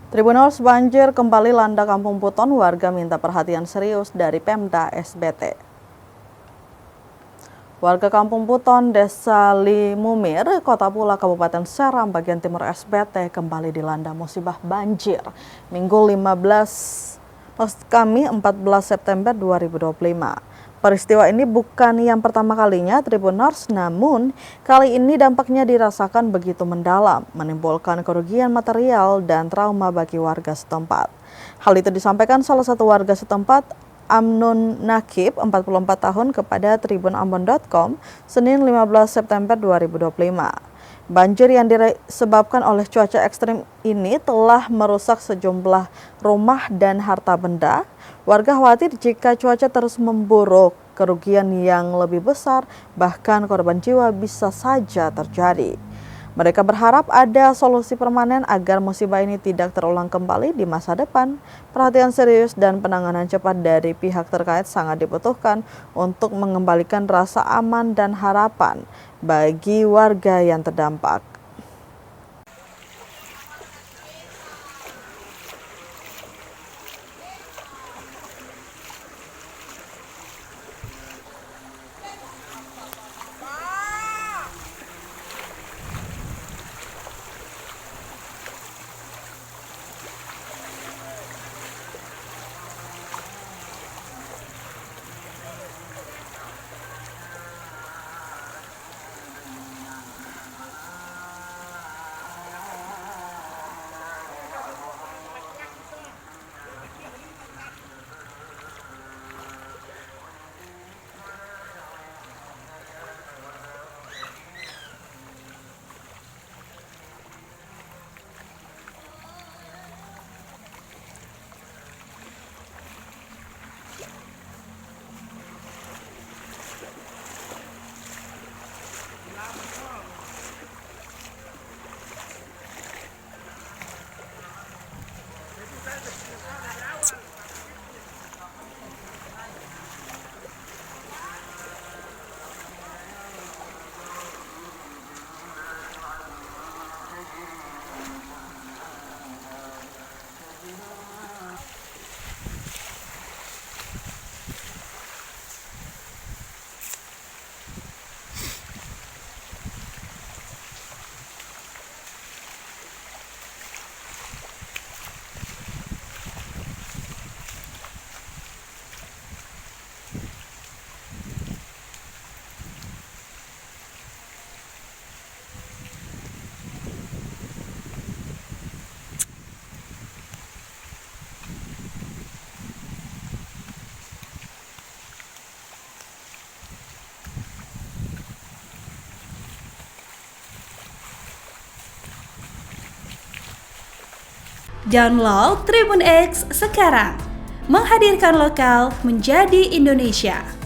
Tribunals banjir kembali landa Kampung Puton, warga minta perhatian serius dari Pemda SBT. Warga Kampung Puton, Desa Limumir, Kota Pula, Kabupaten Seram, bagian timur SBT kembali dilanda musibah banjir. Minggu 14 September 2025. Peristiwa ini bukan yang pertama kalinya Tribuners, namun kali ini dampaknya dirasakan begitu mendalam, menimbulkan kerugian material dan trauma bagi warga setempat. Hal itu disampaikan salah satu warga setempat, Amnun Nakib, 44 tahun, kepada tribunambon.com, Senin 15 September 2025. Banjir yang disebabkan oleh cuaca ekstrim ini telah merusak sejumlah rumah dan harta benda. Warga khawatir jika cuaca terus memburuk, kerugian yang lebih besar, bahkan korban jiwa bisa saja terjadi. Mereka berharap ada solusi permanen agar musibah ini tidak terulang kembali di masa depan. Perhatian serius dan penanganan cepat dari pihak terkait sangat dibutuhkan untuk mengembalikan rasa aman dan harapan bagi warga yang terdampak. Download Tribun X sekarang, menghadirkan lokal menjadi Indonesia.